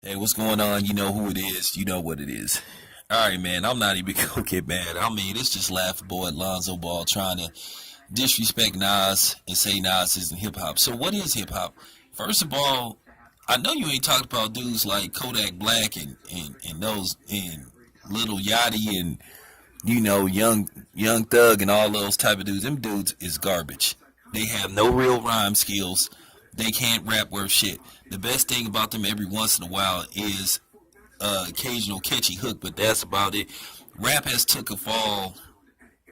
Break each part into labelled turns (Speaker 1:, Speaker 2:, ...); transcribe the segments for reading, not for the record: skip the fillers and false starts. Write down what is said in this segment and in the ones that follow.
Speaker 1: Hey, what's going on? You know who it is. You know what it is. All right, man. I'm not even gonna get mad. I mean, it's just laughable at Lonzo Ball trying to disrespect Nas and say Nas isn't hip hop. So, what is hip hop? First of all, I know you ain't talked about dudes like Kodak Black and those and Little Yachty and young Thug and all those type of dudes. Them dudes is garbage. They have no real rhyme skills. They can't rap worth shit. The best thing about them every once in a while is occasional catchy hook, but that's about it. Rap has took a fall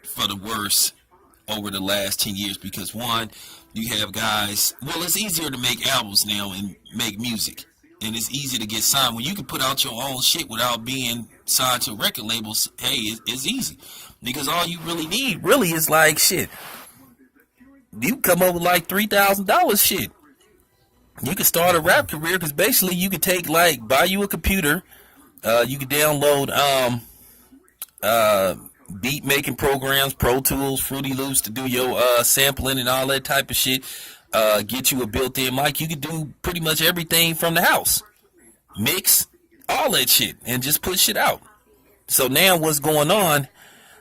Speaker 1: for the worse over the last 10 years because one, you have guys, well, it's easier to make albums now and make music. And it's easy to get signed. When you can put out your own shit without being signed to record labels, hey, it's easy. Because all you really need really is like shit. You come up with like $3,000 shit. You can start a rap career because basically you could take buy you a computer, you can download beat making programs, Pro Tools, Fruity Loops to do your sampling and all that type of shit. Get you a built-in mic. You can do pretty much everything from the house, mix all that shit, and just put shit out. So now what's going on?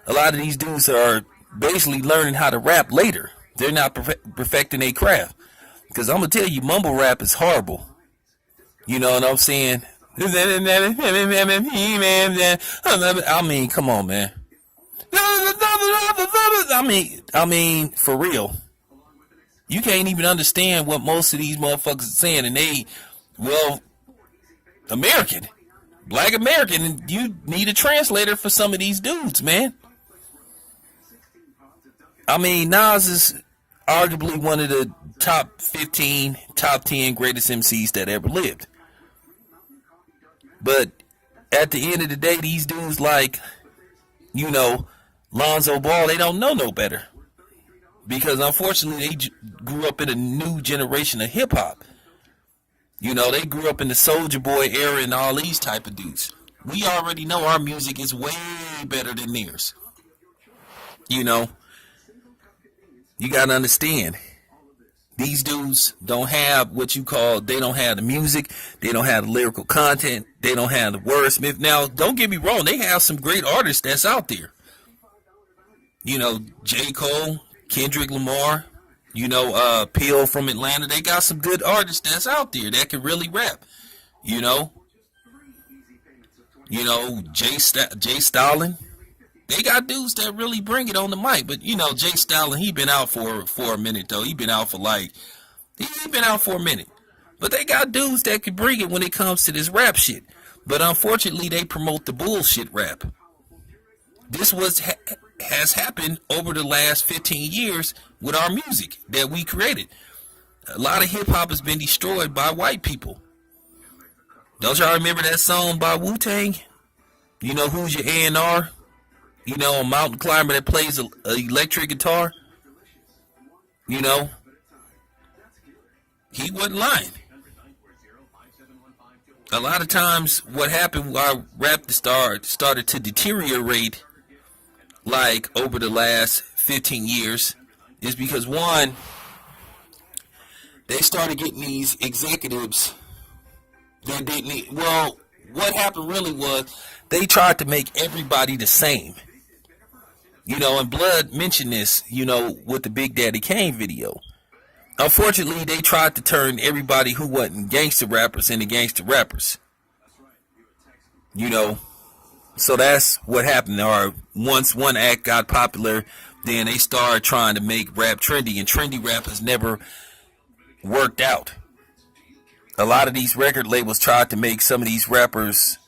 Speaker 1: A lot of these dudes are basically learning how to rap later. They're not perfecting their craft. Because I'm going to tell you, mumble rap is horrible. You know what I'm saying? I mean, come on, man. I mean, for real. You can't even understand what most of these motherfuckers are saying. And American. Black American. And you need a translator for some of these dudes, man. I mean, Nas is arguably one of the top 15, top 10 greatest MCs that ever lived. But at the end of the day, these dudes Lonzo Ball, they don't know no better. Because unfortunately, they grew up in a new generation of hip hop. They grew up in the Soulja Boy era and all these type of dudes. We already know our music is way better than theirs. You gotta understand. These dudes don't have they don't have the music, they don't have the lyrical content, they don't have the wordsmith. Now, don't get me wrong, they have some great artists that's out there. J. Cole, Kendrick Lamar, Peel from Atlanta. They got some good artists that's out there that can really rap. Jay Stalin. They got dudes that really bring it on the mic, but Jay Stalin, he been out for a minute though. He been out for a minute. But they got dudes that can bring it when it comes to this rap shit. But unfortunately, they promote the bullshit rap. This has happened over the last 15 years with our music that we created. A lot of hip hop has been destroyed by white people. Don't y'all remember that song by Wu-Tang? Who's your A&R? A mountain climber that plays an electric guitar. He wasn't lying. A lot of times what happened while rap started to deteriorate over the last 15 years is because one, they started getting these executives that didn't what happened really was they tried to make everybody the same. And Blood mentioned this, with the Big Daddy Kane video. Unfortunately, they tried to turn everybody who wasn't gangster rappers into gangster rappers. So that's what happened. Or once one act got popular, then they started trying to make rap trendy, and trendy rap has never worked out. A lot of these record labels tried to make some of these rappers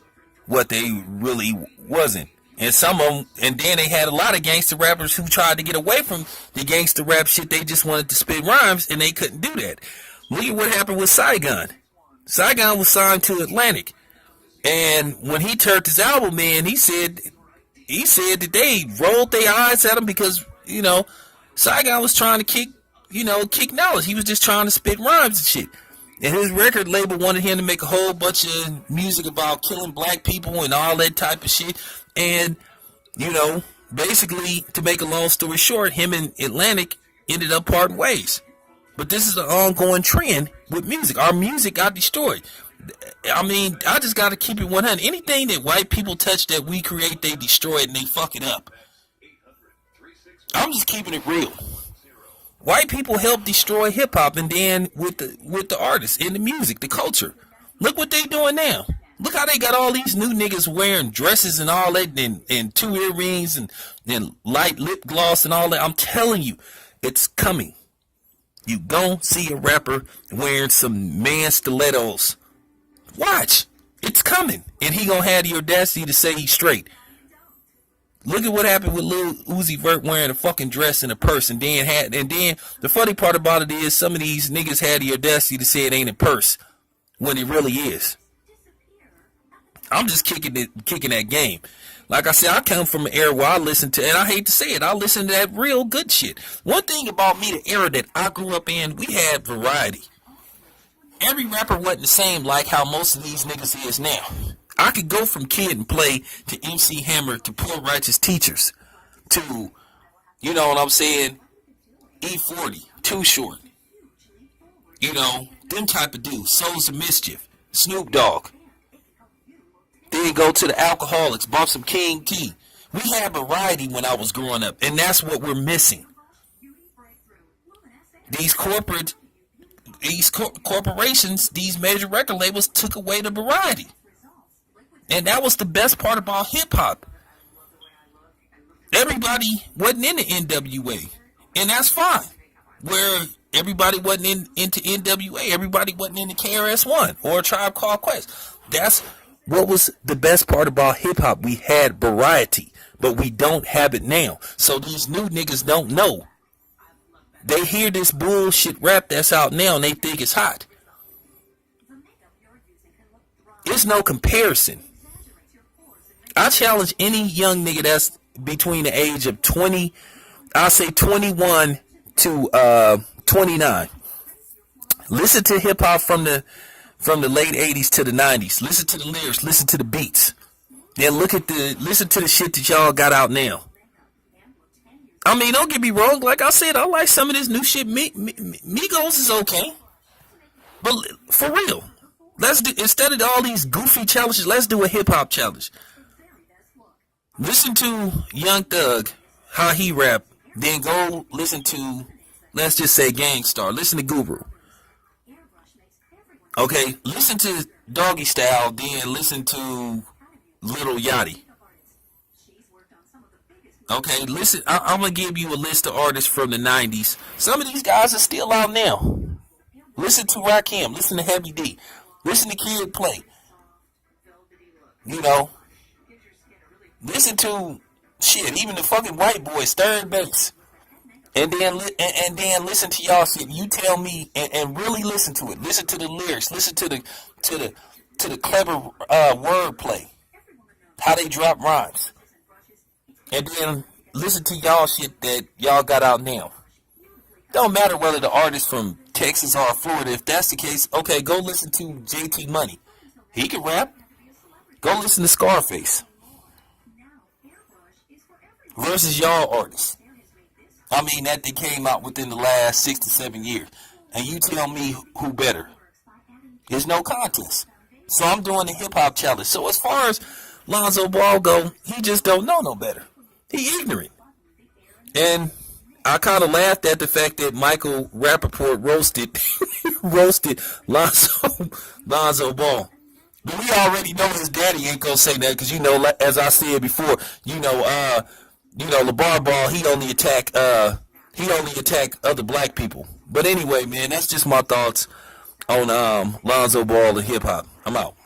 Speaker 1: what they really wasn't. And some of them, and then they had a lot of gangster rappers who tried to get away from the gangster rap shit. They just wanted to spit rhymes, and they couldn't do that. Look at what happened with Saigon. Saigon was signed to Atlantic, and when he turned his album in, he said that they rolled their eyes at him because Saigon was trying to kick knowledge. He was just trying to spit rhymes and shit. And his record label wanted him to make a whole bunch of music about killing black people and all that type of shit. And, basically, to make a long story short, him and Atlantic ended up parting ways. But this is an ongoing trend with music. Our music got destroyed. I mean, I just gotta keep it 100. Anything that white people touch that we create, they destroy it and they fuck it up. I'm just keeping it real. White people help destroy hip hop, and then with the artists and the music, the culture. Look what they doing now. Look how they got all these new niggas wearing dresses and all that, and two earrings and light lip gloss and all that. I'm telling you, it's coming. You gon' see a rapper wearing some man stilettos. Watch. It's coming. And he gonna have the audacity to say he's straight. Look at what happened with Lil Uzi Vert wearing a fucking dress and a purse, and then the funny part about it is some of these niggas had the audacity to say it ain't a purse when it really is. I'm just kicking that game. Like I said, I come from an era where I listen to, and I hate to say it, I listen to that real good shit. One thing about me, the era that I grew up in, we had variety. Every rapper wasn't the same like how most of these niggas is now. I could go from Kid and Play to MC Hammer to Poor Righteous Teachers to, you know what I'm saying, E40, Too Short. You know, them type of dudes, Souls of Mischief, Snoop Dogg. Then go to the Alcoholics, bump some King T. We had variety when I was growing up, and that's what we're missing. These corporations, these major record labels took away the variety. And that was the best part about hip-hop. Everybody wasn't into NWA, and that's fine. Where everybody wasn't into NWA, everybody wasn't into KRS-One or Tribe Called Quest. That's what was the best part about hip-hop. We had variety, but we don't have it now. So these new niggas don't know. They hear this bullshit rap that's out now, and they think it's hot. It's no comparison. I challenge any young nigga that's between the age of 20, I'll say 21 to 29. Listen to hip hop from the late 80s to the 90s. Listen to the lyrics, listen to the beats. Then listen to the shit that y'all got out now. I mean, don't get me wrong, like I said, I like some of this new shit. Migos is okay. But for real, let's do, instead of all these goofy challenges, let's do a hip hop challenge. Listen to Young Thug, how he rap, then go listen to, let's just say, Gangstar. Listen to Guru. Okay, listen to Doggy Style, then listen to Little Yachty. Okay, listen, I'm going to give you a list of artists from the 90s. Some of these guys are still out now. Listen to Rakim, listen to Heavy D, listen to Kid Play. You know, listen to shit, even the fucking white boys, third base. And then listen to y'all shit. You tell me and really listen to it. Listen to the lyrics. Listen to the clever wordplay. How they drop rhymes. And then listen to y'all shit that y'all got out now. Don't matter whether the artist from Texas or Florida. If that's the case, okay, go listen to JT Money. He can rap. Go listen to Scarface. Versus y'all artists. I mean, that they came out within the last 6 to 7 years. And you tell me who better. There's no contest. So I'm doing the hip-hop challenge. So as far as Lonzo Ball go, he just don't know no better. He ignorant. And I kind of laughed at the fact that Michael Rappaport roasted Lonzo Ball. But we already know his daddy ain't gonna say that because, you know, as I said before, you know, LeVar Ball, he only attack other black people. But anyway, man, that's just my thoughts on Lonzo Ball and hip hop. I'm out.